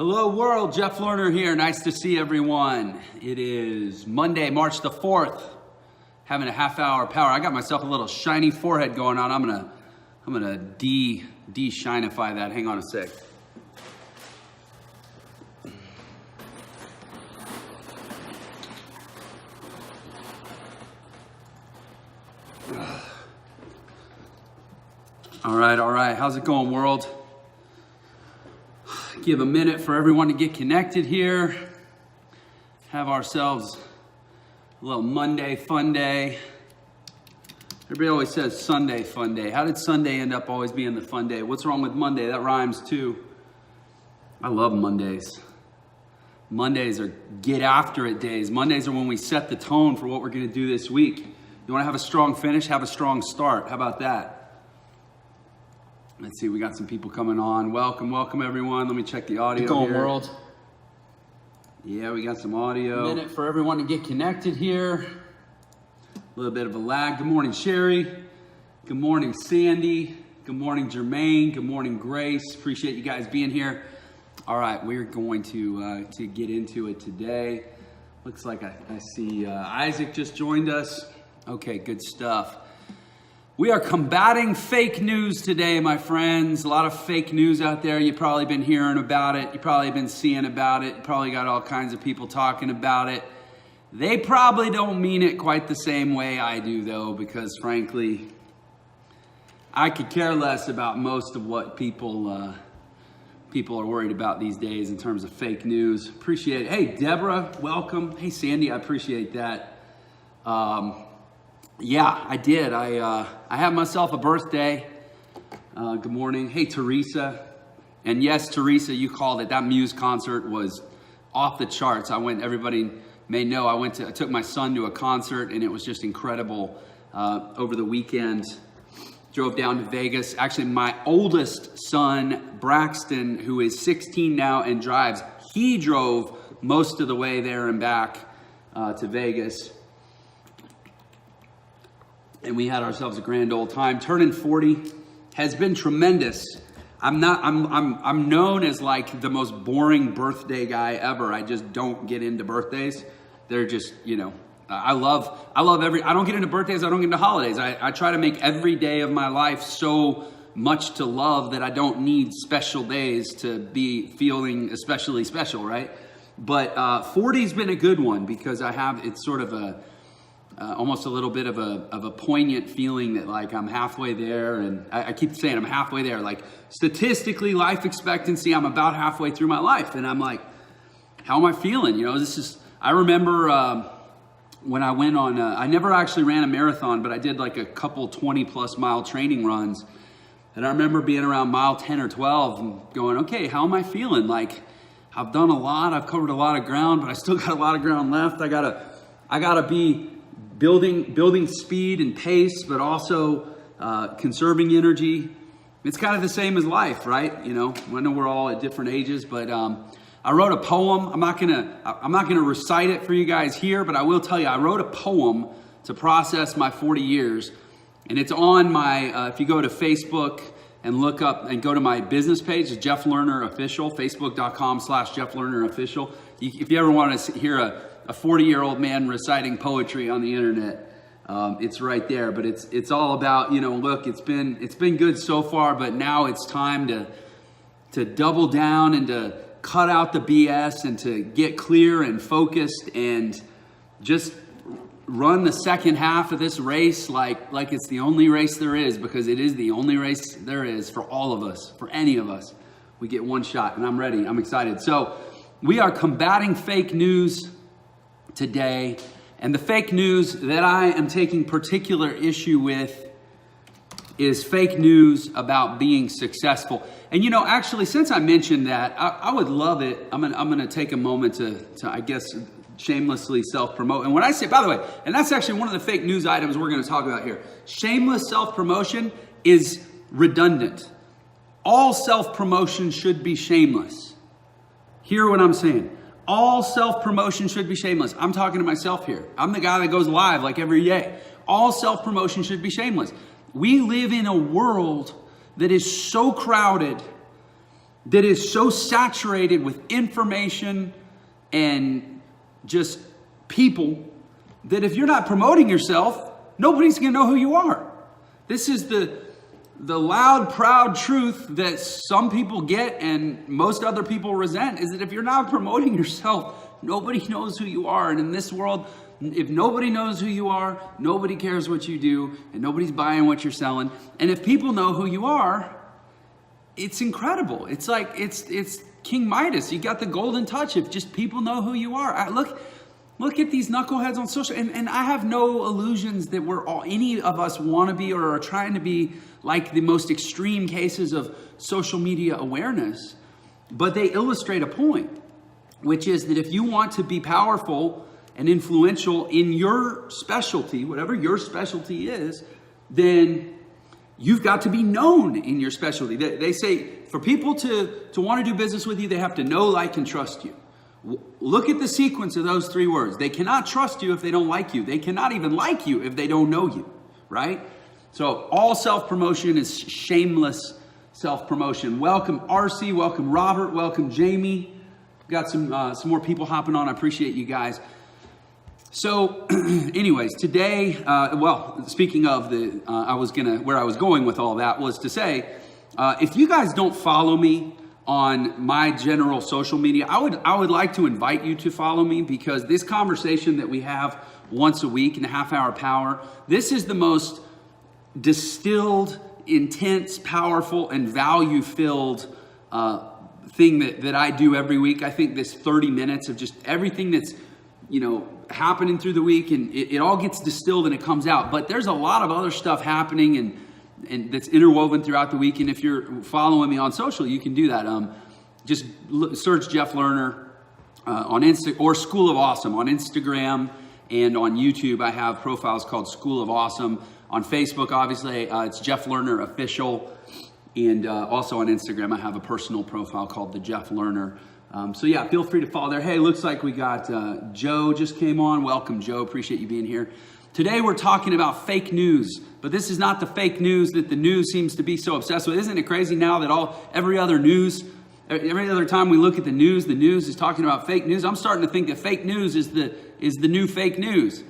Hello world, Jeff Lerner here. Nice to see everyone. It is Monday, March the 4th. Having a half-hour power. I got myself a little shiny forehead going on. I'm gonna de-shinify that. Hang on a sec. All right. How's it going, world? Give a minute for everyone to get connected here. Have ourselves a little Monday fun day. Everybody always says Sunday fun day. How did Sunday end up always being the fun day? What's wrong with Monday? That rhymes too. I love Mondays. Mondays are get after it days. Mondays are when we set the tone for what we're going to do this week. You want to have a strong finish? Have a strong start. How about that? Let's see, we got some people coming on. Welcome everyone. Let me check the audio here. World. Yeah, we got some audio. A minute for everyone to get connected here. A little bit of a lag. Good morning, Sherry. Good morning, Sandy. Good morning, Jermaine. Good morning, Grace. Appreciate you guys being here. All right, we're going to get into it today. Looks like I see Isaac just joined us. Okay, good stuff. We are combating fake news today, my friends. A lot of fake news out there. You've probably been hearing about it. You've probably been seeing about it. You probably got all kinds of people talking about it. They probably don't mean it quite the same way I do, though, because frankly, I could care less about most of what people are worried about these days in terms of fake news. Appreciate it. Hey, Deborah, welcome. Hey, Sandy, I appreciate that. Yeah, I did. I had myself a birthday. Good morning. Hey, Teresa. And yes, Teresa, you called it. That Muse concert was off the charts. Everybody may know, I took my son to a concert and it was just incredible. Over the weekend, drove down to Vegas. Actually, my oldest son, Braxton, who is 16 now and drives, he drove most of the way there and back to Vegas. And we had ourselves a grand old time. Turning 40 has been tremendous. I'm known as like the most boring birthday guy ever. I just don't get into birthdays. They're just, I don't get into birthdays. I don't get into holidays. I try to make every day of my life so much to love that I don't need special days to be feeling especially special, right? But 40's been a good one because it's sort of almost a little bit of a poignant feeling that like I'm halfway there, and I keep saying I'm halfway there. Like statistically, life expectancy, I'm about halfway through my life, and I'm like, how am I feeling? I remember when I went on. I never actually ran a marathon, but I did like a couple 20+ mile training runs, and I remember being around mile 10 or 12 and going, okay, how am I feeling? Like I've done a lot, I've covered a lot of ground, but I still got a lot of ground left. I gotta be building speed and pace, but also conserving energy. It's kind of the same as life, right? I know we're all at different ages, but I wrote a poem. I'm not gonna recite it for you guys here, but I will tell you, I wrote a poem to process my 40 years, and it's on my. If you go to Facebook and look up and go to my business page, it's Jeff Lerner Official, Facebook.com/Jeff Lerner Official. If you ever want to hear a 40-year-old man reciting poetry on the internet, it's right there. But it's all about, look, it's been good so far, but now it's time to double down and to cut out the BS and to get clear and focused and just run the second half of this race like it's the only race there is, because it is the only race there is for all of us, for any of us. We get one shot, and I'm ready. I'm excited. So we are combating fake news today, and the fake news that I am taking particular issue with is fake news about being successful. And actually, since I mentioned that, I would love it. I'm gonna take a moment to I guess shamelessly self-promote. And when I say, by the way, and that's actually one of the fake news items we're going to talk about here. Shameless self-promotion is redundant. All self-promotion should be shameless. Hear what I'm saying. All self-promotion should be shameless. I'm talking to myself here. I'm the guy that goes live like every day. All self-promotion should be shameless. We live in a world that is so crowded that is so saturated with information and just people that if you're not promoting yourself, nobody's going to know who you are. This is the loud, proud truth that some people get and most other people resent, is that if you're not promoting yourself, nobody knows who you are. And in this world, if nobody knows who you are, nobody cares what you do, and nobody's buying what you're selling. And if people know who you are, it's incredible. It's like, it's King Midas. You got the golden touch if just people know who you are. Look at these knuckleheads on social, and I have no illusions that any of us want to be or are trying to be like the most extreme cases of social media awareness, but they illustrate a point, which is that if you want to be powerful and influential in your specialty, whatever your specialty is, then you've got to be known in your specialty. They say for people to want to do business with you, they have to know, like, and trust you. Look at the sequence of those three words. They cannot trust you if they don't like you. They cannot even like you if they don't know you, right? So all self-promotion is shameless self-promotion. Welcome RC, welcome Robert, welcome Jamie. Got some more people hopping on. I appreciate you guys. So anyways, today, speaking of where I was going with all that was to say, if you guys don't follow me on my general social media, I would like to invite you to follow me, because this conversation that we have once a week in the Half Hour Power, this is the most distilled, intense, powerful, and value-filled thing that I do every week. I think this 30 minutes of just everything that's, happening through the week, and it all gets distilled and it comes out. But there's a lot of other stuff happening and that's interwoven throughout the week. And if you're following me on social, you can do that. Just search Jeff Lerner on Insta or School of Awesome on Instagram and on YouTube. I have profiles called School of Awesome. On Facebook, obviously, it's Jeff Lerner Official. And also on Instagram, I have a personal profile called The Jeff Lerner. So yeah, feel free to follow there. Hey, looks like we got Joe just came on. Welcome, Joe. Appreciate you being here. Today we're talking about fake news, but this is not the fake news that the news seems to be so obsessed with. Isn't it crazy now that every other time we look at the news is talking about fake news? I'm starting to think that fake news is the new fake news,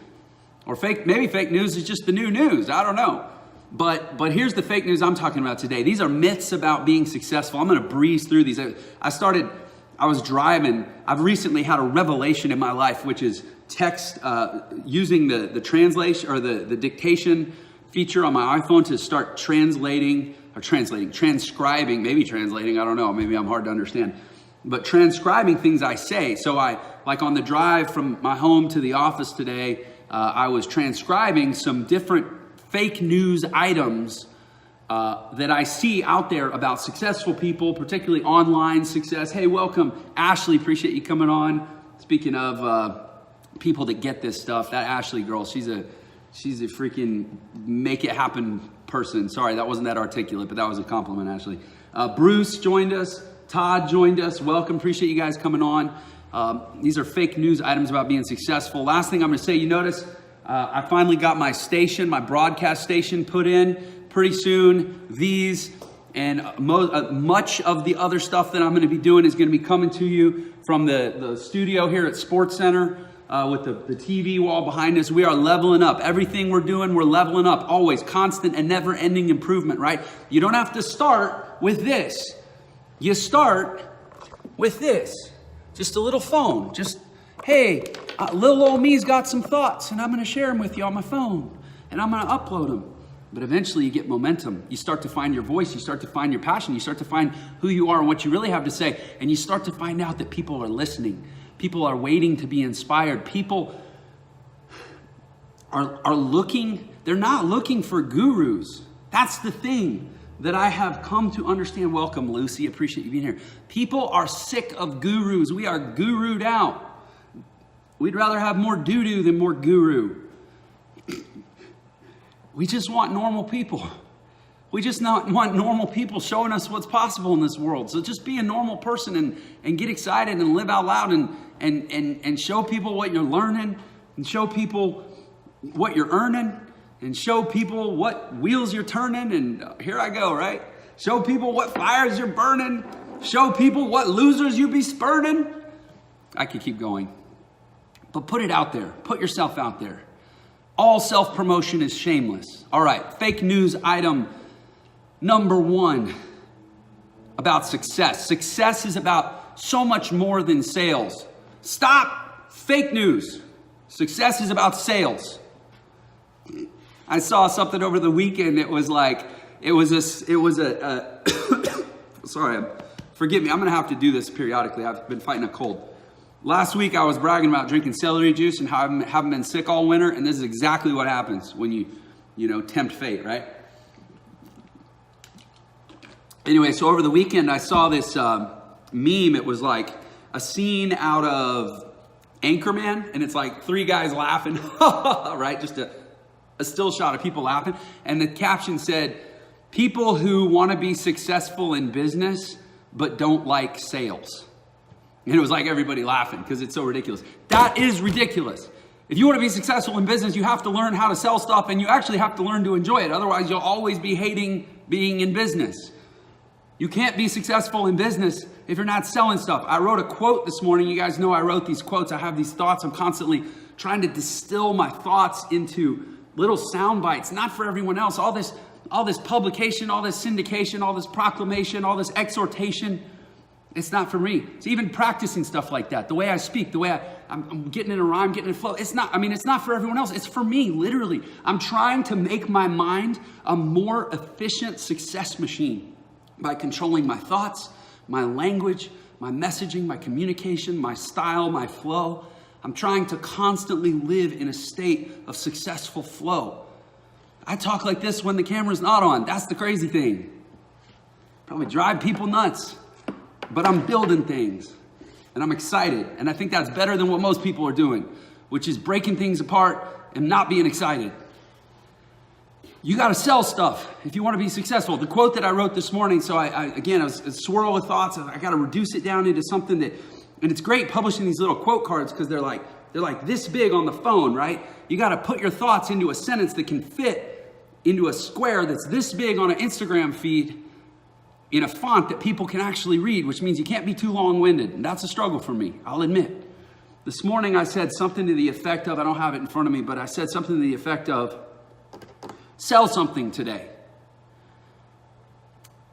or maybe fake news is just the new news. I don't know. But here's the fake news I'm talking about today. These are myths about being successful. I'm going to breeze through these. I was driving. I've recently had a revelation in my life, which is text, using the translation or the dictation feature on my iPhone to start transcribing, I don't know, maybe I'm hard to understand, but transcribing things I say. So like on the drive from my home to the office today, I was transcribing some different fake news items that I see out there about successful people, particularly online success. Hey, welcome, Ashley. Appreciate you coming on. Speaking of people that get this stuff, that Ashley girl, she's a freaking make it happen person. Sorry, that wasn't that articulate, but that was a compliment, Ashley. Bruce joined us. Todd joined us. Welcome. Appreciate you guys coming on. These are fake news items about being successful. Last thing I'm going to say, you notice I finally got my broadcast station put in. Pretty soon, these and much of the other stuff that I'm going to be doing is going to be coming to you from the studio here at Sports Center with the TV wall behind us. We are leveling up. Everything we're doing, we're leveling up. Always constant and never-ending improvement, right? You don't have to start with this. You start with this. Just a little phone. Just, hey, little old me's got some thoughts, and I'm going to share them with you on my phone, and I'm going to upload them. But eventually you get momentum. You start to find your voice. You start to find your passion. You start to find who you are and what you really have to say. And you start to find out that people are listening. People are waiting to be inspired. People are looking. They're not looking for gurus. That's the thing that I have come to understand. Welcome, Lucy. Appreciate you being here. People are sick of gurus. We are gurued out. We'd rather have more doo-doo than more guru. We just want normal people. We just want normal people showing us what's possible in this world. So just be a normal person and get excited and live out loud and show people what you're learning and show people what you're earning and show people what wheels you're turning. And here I go, right? Show people what fires you're burning Show people what losers you be spurning. I could keep going. But put it out there. Put yourself out there. All self-promotion is shameless. All right, fake news item number 1 about success. Success is about so much more than sales. Stop fake news. Success is about sales. I saw something over the weekend. It was sorry, forgive me. I'm going to have to do this periodically. I've been fighting a cold. Last week, I was bragging about drinking celery juice and how I haven't been sick all winter. And this is exactly what happens when you tempt fate, right? Anyway, so over the weekend, I saw this meme. It was like a scene out of Anchorman. And it's like 3 guys laughing, right? Just a still shot of people laughing. And the caption said, people who want to be successful in business, but don't like sales. And it was like everybody laughing because it's so ridiculous. That is ridiculous. If you want to be successful in business, you have to learn how to sell stuff, and you actually have to learn to enjoy it. Otherwise, you'll always be hating being in business. You can't be successful in business if you're not selling stuff. I wrote a quote this morning. You guys know I wrote these quotes. I have these thoughts. I'm constantly trying to distill my thoughts into little sound bites, not for everyone else. All this publication, all this syndication, all this proclamation, all this exhortation, it's not for me. It's even practicing stuff like that. The way I speak, the way I'm getting in a rhyme, getting in a flow. It's not for everyone else. It's for me, literally. I'm trying to make my mind a more efficient success machine by controlling my thoughts, my language, my messaging, my communication, my style, my flow. I'm trying to constantly live in a state of successful flow. I talk like this when the camera's not on. That's the crazy thing. Probably drive people nuts. But I'm building things, and I'm excited. And I think that's better than what most people are doing, which is breaking things apart and not being excited. You got to sell stuff if you want to be successful. The quote that I wrote this morning, so I was a swirl of thoughts. I got to reduce it down into something that, and it's great publishing these little quote cards because they're like this big on the phone, right? You got to put your thoughts into a sentence that can fit into a square that's this big on an Instagram feed in a font that people can actually read, which means you can't be too long-winded. And that's a struggle for me, I'll admit. This morning I said something to the effect of, I don't have it in front of me, but I said something to the effect of, sell something today.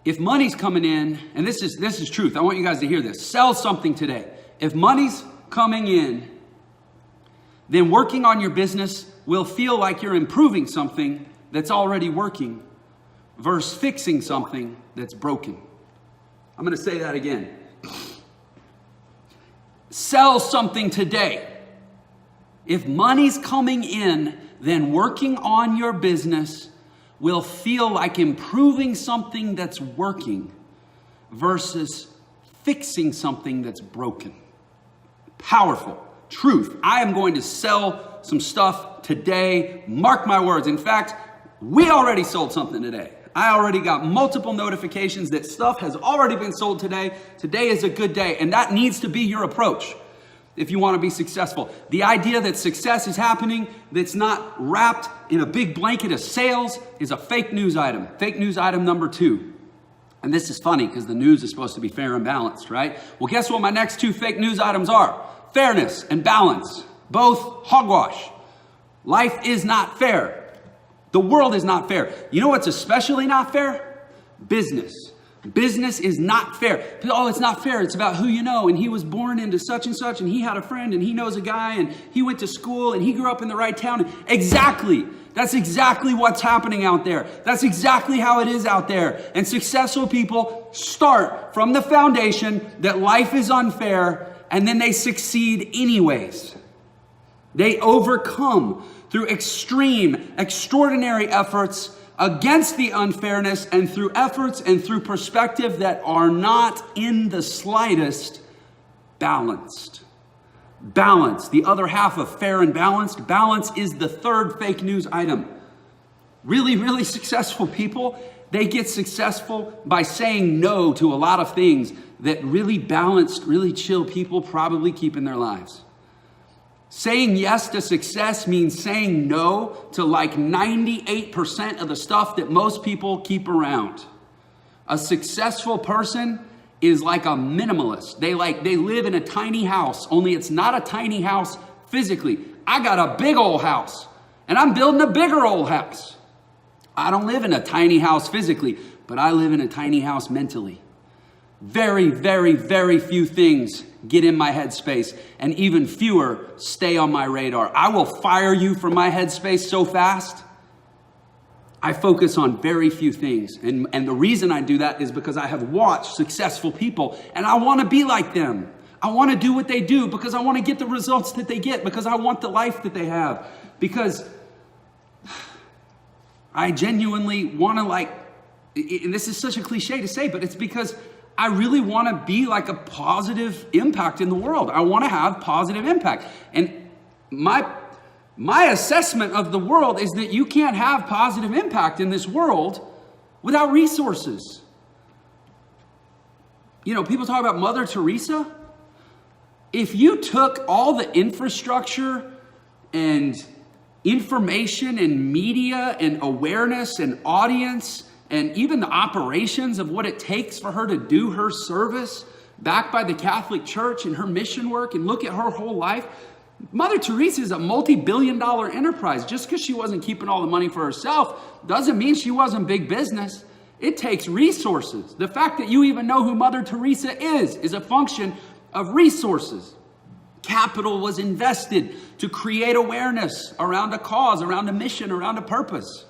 If money's coming in, and this is truth, I want you guys to hear this. Sell something today. If money's coming in, then working on your business will feel like you're improving something that's already working versus fixing something that's broken. I'm going to say that again. Sell something today. If money's coming in, then working on your business will feel like improving something that's working versus fixing something that's broken. Powerful. Truth. I am going to sell some stuff today. Mark my words. In fact, we already sold something today. I already got multiple notifications that stuff has already been sold today. Today is a good day. And that needs to be your approach if you want to be successful. The idea that success is happening that's not wrapped in a big blanket of sales is a fake news item. Fake news item number 2. And this is funny because the news is supposed to be fair and balanced, right? Well, guess what my next 2 fake news items are? Fairness and balance. Both hogwash. Life is not fair. The world is not fair. You know what's especially not fair? Business. Business is not fair. Oh, it's not fair. It's about who you know. And he was born into such and such, and he had a friend, and he knows a guy, and he went to school, and he grew up in the right town. Exactly. That's exactly what's happening out there. That's exactly how it is out there. And successful people start from the foundation that life is unfair, and then they succeed anyways. They overcome through extreme, extraordinary efforts against the unfairness and through efforts and through perspective that are not in the slightest balanced. Balance, the other half of fair and balanced. Balance is the 3rd fake news item. Really, really successful people, they get successful by saying no to a lot of things that really balanced, really chill people probably keep in their lives. Saying yes to success means saying no to like 98% of the stuff that most people keep around. A successful person is like a minimalist. They live in a tiny house, only it's not a tiny house physically. I got a big old house and I'm building a bigger old house. I don't live in a tiny house physically, but I live in a tiny house mentally. Very, very, very few things get in my headspace, and even fewer stay on my radar. I will fire you from my headspace so fast. I focus on very few things. And the reason I do that is because I have watched successful people and I want to be like them. I want to do what they do because I want to get the results that they get, because I want the life that they have, because I genuinely want to and this is such a cliche to say, but it's because I really want to be like a positive impact in the world. I want to have positive impact. And my assessment of the world is that you can't have positive impact in this world without resources. You know, people talk about Mother Teresa. If you took all the infrastructure and information and media and awareness and audience and even the operations of what it takes for her to do her service backed by the Catholic Church and her mission work, and look at her whole life, Mother Teresa is a multi-billion-dollar enterprise. Just because she wasn't keeping all the money for herself doesn't mean she wasn't big business. It takes resources. The fact that you even know who Mother Teresa is a function of resources. Capital was invested to create awareness around a cause, around a mission, around a purpose.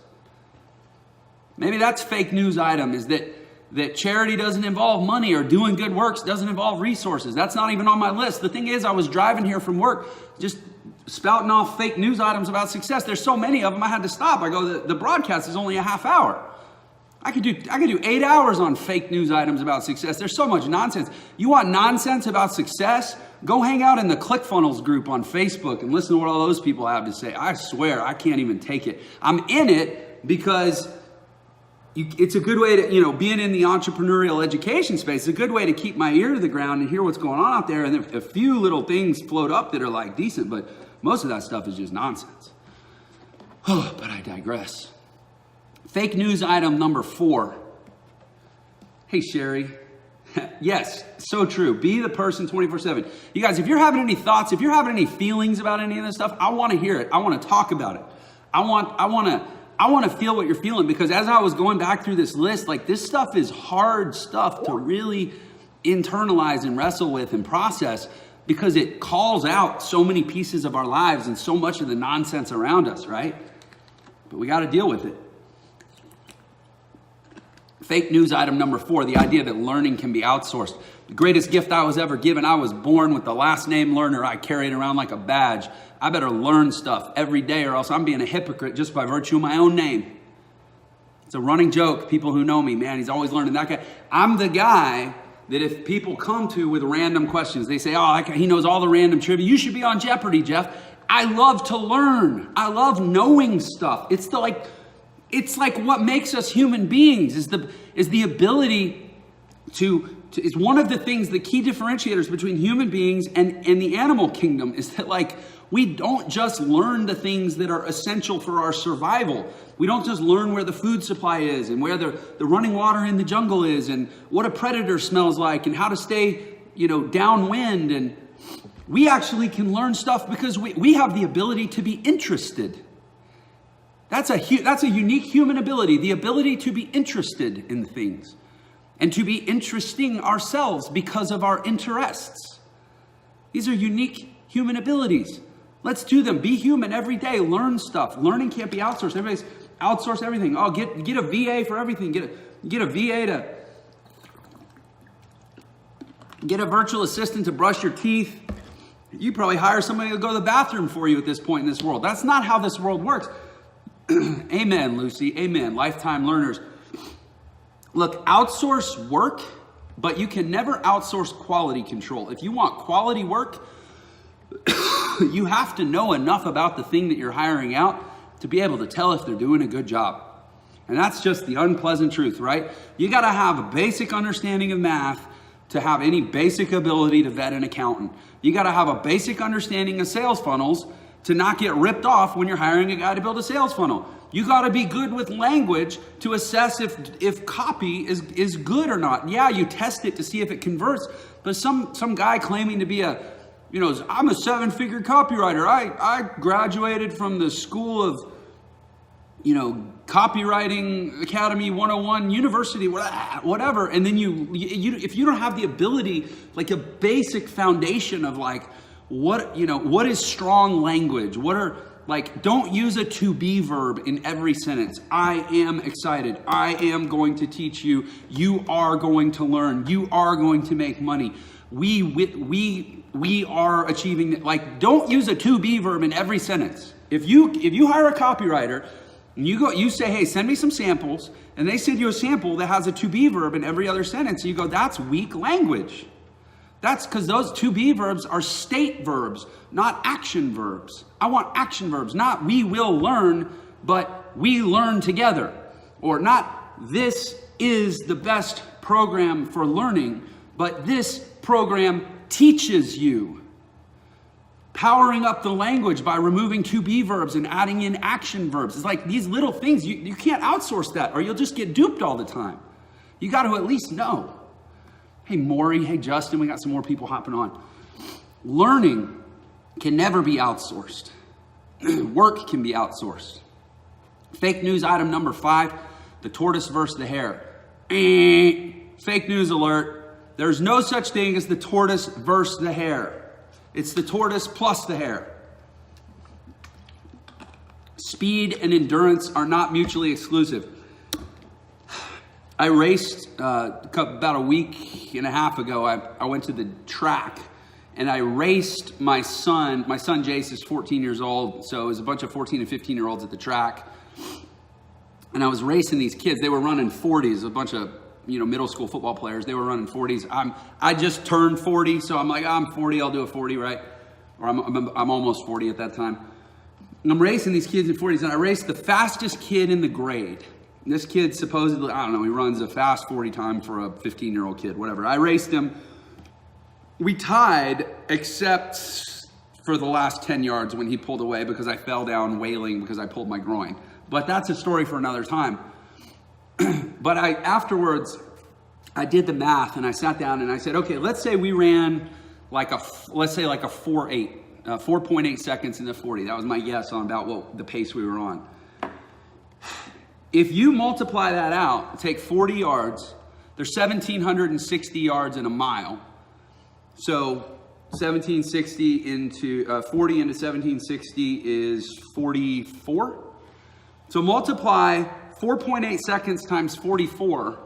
Maybe that's fake news item, is that charity doesn't involve money, or doing good works doesn't involve resources. That's not even on my list. The thing is, I was driving here from work just spouting off fake news items about success. There's so many of them, I had to stop. I go, the broadcast is only a half hour. I could do 8 hours on fake news items about success. There's so much nonsense. You want nonsense about success? Go hang out in the ClickFunnels group on Facebook and listen to what all those people have to say. I swear, I can't even take it. I'm in it because it's a good way to, being in the entrepreneurial education space, it's a good way to keep my ear to the ground and hear what's going on out there. And a few little things float up that are like decent, but most of that stuff is just nonsense. Oh, but I digress. Fake news item number 4. Hey, Sherry. Yes, so true. Be the person 24/7. You guys, if you're having any thoughts, if you're having any feelings about any of this stuff, I want to hear it. I want to talk about it. I want to feel what you're feeling, because as I was going back through this list, this stuff is hard stuff to really internalize and wrestle with and process, because it calls out so many pieces of our lives and so much of the nonsense around us, right? But we got to deal with it. Fake news item number 4, the idea that learning can be outsourced. The greatest gift I was ever given, I was born with the last name Learner. I carry it around like a badge. I better learn stuff every day, or else I'm being a hypocrite just by virtue of my own name. It's a running joke. People who know me, man, he's always learning. That guy. I'm the guy that if people come to with random questions, they say, oh, that guy, he knows all the random trivia. You should be on Jeopardy, Jeff. I love to learn. I love knowing stuff. It's like what makes us human beings is the ability to it's one of the things, the key differentiators between human beings and the animal kingdom, is that we don't just learn the things that are essential for our survival. We don't just learn where the food supply is and where the running water in the jungle is and what a predator smells like and how to stay, downwind. And we actually can learn stuff because we have the ability to be interested. That's a unique human ability, the ability to be interested in things and to be interesting ourselves because of our interests. These are unique human abilities. Let's do them. Be human every day. Learn stuff. Learning can't be outsourced. Everybody's outsource everything. Oh, get a VA for everything. Get a VA to get a virtual assistant to brush your teeth. You probably hire somebody to go to the bathroom for you at this point in this world. That's not how this world works. Amen, Lucy. Amen. Lifetime learners. Look, outsource work, but you can never outsource quality control. If you want quality work, you have to know enough about the thing that you're hiring out to be able to tell if they're doing a good job. And that's just the unpleasant truth, right? You got to have a basic understanding of math to have any basic ability to vet an accountant. You got to have a basic understanding of sales funnels to not get ripped off when you're hiring a guy to build a sales funnel. You got to be good with language to assess if copy is good or not. Yeah, you test it to see if it converts. But some guy claiming to be I'm a 7-figure copywriter. I graduated from the school of, Copywriting Academy 101 University, whatever. And then if you don't have the ability, like a basic foundation of what is strong language? Don't use a to be verb in every sentence. I am excited. I am going to teach you. You are going to learn. You are going to make money. We are achieving, don't use a to be verb in every sentence. If you hire a copywriter and you say, hey, send me some samples, and they send you a sample that has a to be verb in every other sentence, and you go, that's weak language. That's because those to be verbs are state verbs, not action verbs. I want action verbs, not we will learn, but we learn together. Or not this is the best program for learning, but this program teaches you. Powering up the language by removing to be verbs and adding in action verbs. It's like these little things, you can't outsource that or you'll just get duped all the time. You got to at least know. Hey, Maury. Hey, Justin. We got some more people hopping on. Learning can never be outsourced. Work can be outsourced. Fake news item number 5, the tortoise versus the hare. Fake news alert. There's no such thing as the tortoise versus the hare. It's the tortoise plus the hare. Speed and endurance are not mutually exclusive. I raced about a week and a half ago. I went to the track and I raced my son. My son Jace is 14 years old, so it was a bunch of 14 and 15-year-olds at the track. And I was racing these kids. They were running 40s, a bunch of middle school football players. They were running 40s. I just turned 40, so I'm like, I'm 40, I'll do a 40, right? Or I'm almost 40 at that time. And I'm racing these kids in 40s, and I raced the fastest kid in the grade. And this kid supposedly, I don't know, he runs a fast 40 time for a 15-year-old kid, whatever. I raced him. We tied, except for the last 10 yards when he pulled away because I fell down wailing because I pulled my groin. But that's a story for another time. But afterwards, I did the math and I sat down and I said, okay, let's say we ran like a 4.8 seconds in the 40. That was my guess on about the pace we were on. If you multiply that out, take 40 yards, there's 1,760 yards in a mile. So 1760 into 40 into 1760 is 44. So multiply 4.8 seconds times 44.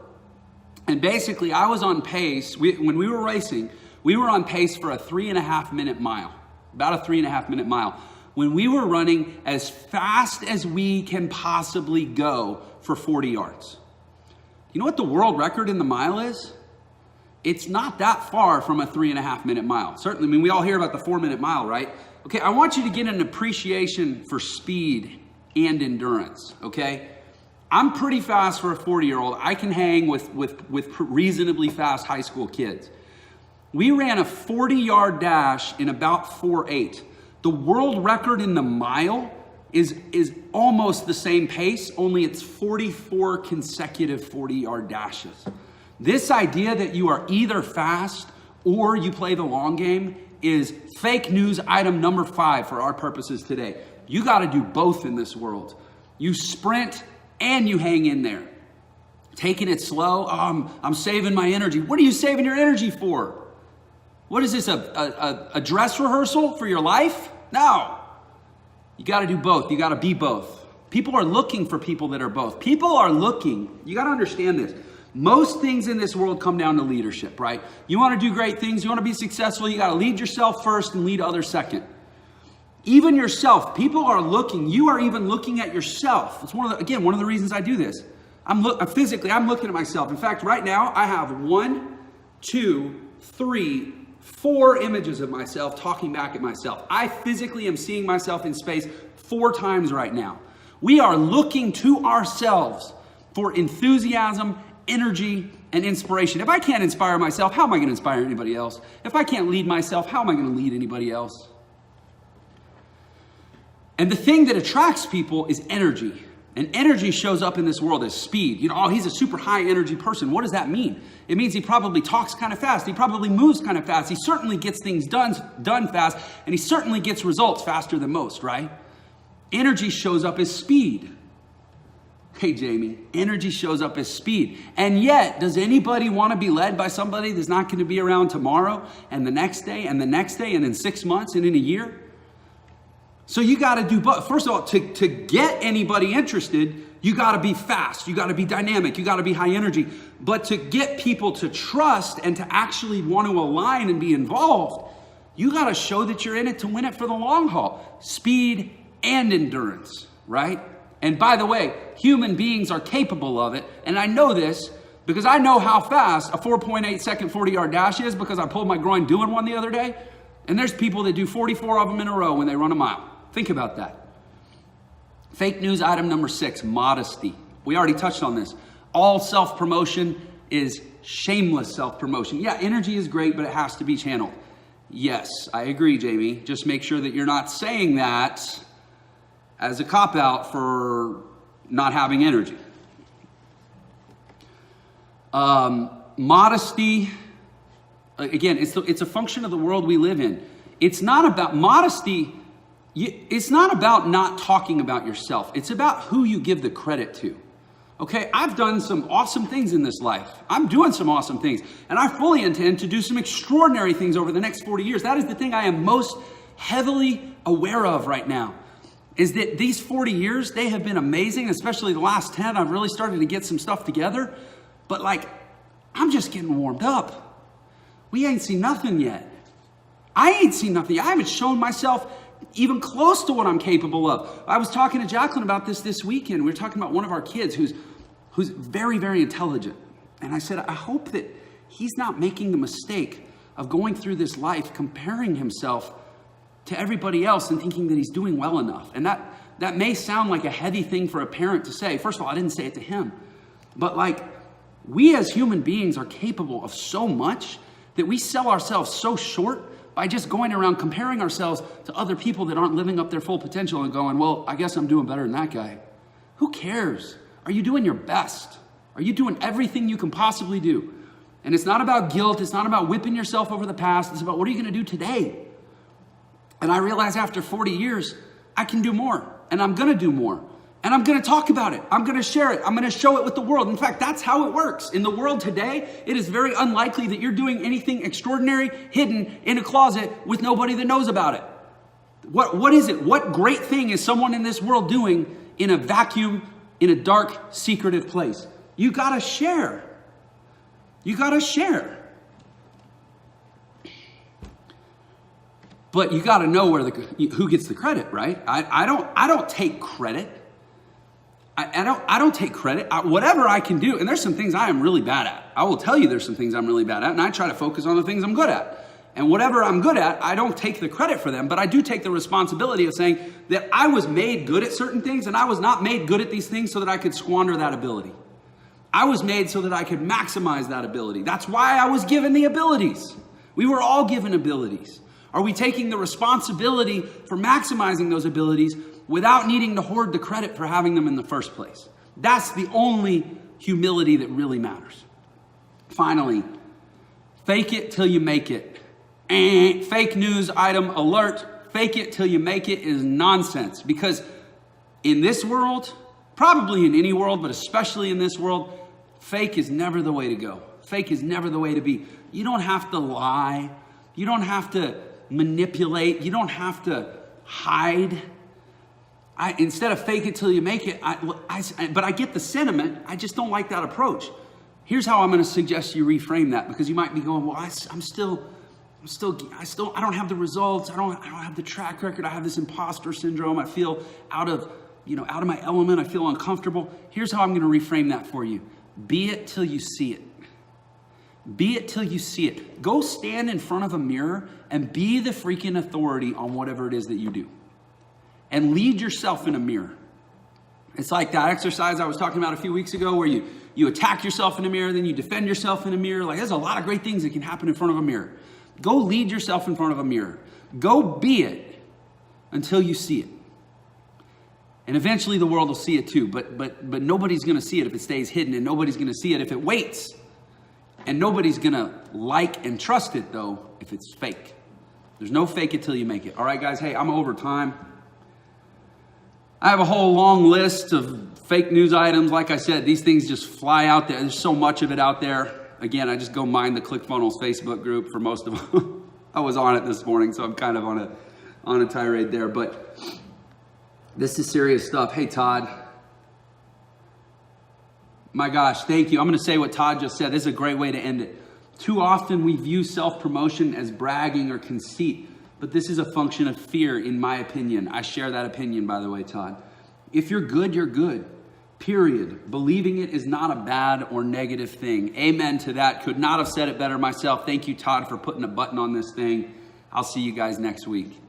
And basically I was on pace. When we were racing, we were on pace for a 3.5 minute mile, about a 3.5 minute mile. When we were running as fast as we can possibly go for 40 yards. You know what the world record in the mile is? It's not that far from a 3.5 minute mile. Certainly, we all hear about the 4-minute mile, right? Okay, I want you to get an appreciation for speed and endurance, okay? I'm pretty fast for a 40-year-old. I can hang with reasonably fast high school kids. We ran a 40-yard dash in about 4.8. The world record in the mile is almost the same pace, only it's 44 consecutive 40-yard dashes. This idea that you are either fast or you play the long game is fake news item number 5 for our purposes today. You got to do both in this world. You sprint and you hang in there. Taking it slow, I'm saving my energy. What are you saving your energy for? What is this, a dress rehearsal for your life? No. You got to do both. You got to be both. People are looking for people that are both. People are looking. You got to understand this. Most things in this world come down to leadership, right? You want to do great things. You want to be successful. You got to lead yourself first and lead others second. Even yourself. People are looking. You are even looking at yourself. It's one of the reasons I do this. I'm looking at myself. In fact, right now I have 1, 2, 3, 4 images of myself talking back at myself. I physically am seeing myself in space 4 times right now. We are looking to ourselves for enthusiasm, energy, and inspiration. If I can't inspire myself, how am I going to inspire anybody else? If I can't lead myself, how am I going to lead anybody else? And the thing that attracts people is energy. And energy shows up in this world as speed. You know, oh, he's a super high energy person. What does that mean? It means he probably talks kind of fast. He probably moves kind of fast. He certainly gets things done fast, and he certainly gets results faster than most, right? Energy shows up as speed. Hey, Jamie, energy shows up as speed. And yet, does anybody want to be led by somebody that's not going to be around tomorrow and the next day and the next day and in 6 months and in a year? So you got to do both. First of all, to get anybody interested, you got to be fast. You got to be dynamic. You got to be high energy. But to get people to trust and to actually want to align and be involved, you got to show that you're in it to win it for the long haul. Speed and endurance, right? And by the way, human beings are capable of it. And I know this because I know how fast a 4.8 second 40-yard dash is because I pulled my groin doing one the other day. And there's people that do 44 of them in a row when they run a mile. Think about that. Fake news item number 6, modesty. We already touched on this. All self-promotion is shameless self-promotion. Yeah, energy is great, but it has to be channeled. Yes, I agree, Jamie. Just make sure that you're not saying that as a cop-out for not having energy. Modesty, again, it's a function of the world we live in. It's not about modesty. It's not about not talking about yourself. It's about who you give the credit to. Okay, I've done some awesome things in this life. I'm doing some awesome things. And I fully intend to do some extraordinary things over the next 40 years. That is the thing I am most heavily aware of right now. Is that these 40 years, they have been amazing, especially the last 10. I've really started to get some stuff together. But like, I'm just getting warmed up. We ain't seen nothing yet. I ain't seen nothing. I haven't shown myself even close to what I'm capable of. I was talking to Jacqueline about this weekend. We were talking about one of our kids who's very, very intelligent. And I said, I hope that he's not making the mistake of going through this life comparing himself to everybody else and thinking that he's doing well enough. And that may sound like a heavy thing for a parent to say. First of all, I didn't say it to him. But like, we as human beings are capable of so much that we sell ourselves so short by just going around comparing ourselves to other people that aren't living up their full potential and going, well, I guess I'm doing better than that guy. Who cares? Are you doing your best? Are you doing everything you can possibly do? And it's not about guilt. It's not about whipping yourself over the past. It's about what are you going to do today? And I realized after 40 years, I can do more. And I'm going to do more. And I'm going to talk about it. I'm going to share it. I'm going to show it with the world. In fact, that's how it works. In the world today, it is very unlikely that you're doing anything extraordinary hidden in a closet with nobody that knows about it. What is it? What great thing is someone in this world doing in a vacuum, in a dark, secretive place? You got to share. You got to share. But you got to know who gets the credit, right? I don't take credit. I don't take credit. Whatever I can do, and there's some things I am really bad at. I will tell you there's some things I'm really bad at, and I try to focus on the things I'm good at. And whatever I'm good at, I don't take the credit for them, but I do take the responsibility of saying that I was made good at certain things, and I was not made good at these things so that I could squander that ability. I was made so that I could maximize that ability. That's why I was given the abilities. We were all given abilities. Are we taking the responsibility for maximizing those abilities without needing to hoard the credit for having them in the first place? That's the only humility that really matters. Finally, fake it till you make it. Fake news item alert. Fake it till you make it is nonsense. Because in this world, probably in any world, but especially in this world, fake is never the way to go. Fake is never the way to be. You don't have to lie. You don't have to manipulate. You don't have to hide. Instead of fake it till you make it, but I get the sentiment. I just don't like that approach. Here's how I'm going to suggest you reframe that, because you might be going, well, I don't have the results. I don't have the track record. I have this imposter syndrome. I feel out of my element. I feel uncomfortable. Here's how I'm going to reframe that for you. Be it till you see it. Be it till you see it. Go stand in front of a mirror and be the freaking authority on whatever it is that you do. And lead yourself in a mirror. It's like that exercise I was talking about a few weeks ago where you attack yourself in a mirror, then you defend yourself in a mirror. Like, there's a lot of great things that can happen in front of a mirror. Go lead yourself in front of a mirror. Go be it until you see it. And eventually the world will see it too, but nobody's going to see it if it stays hidden, and nobody's going to see it if it waits. And nobody's going to like and trust it, though, if it's fake. There's no fake it till you make it. All right, guys, hey, I'm over time. I have a whole long list of fake news items. Like I said, these things just fly out there. There's so much of it out there. Again, I just go mind the ClickFunnels Facebook group for most of them. I was on it this morning, so I'm kind of on a tirade there. But this is serious stuff. Hey, Todd. My gosh, thank you. I'm going to say what Todd just said. This is a great way to end it. Too often we view self-promotion as bragging or conceit, but this is a function of fear, in my opinion. I share that opinion, by the way, Todd. If you're good, you're good. Period. Believing it is not a bad or negative thing. Amen to that. Could not have said it better myself. Thank you, Todd, for putting a button on this thing. I'll see you guys next week.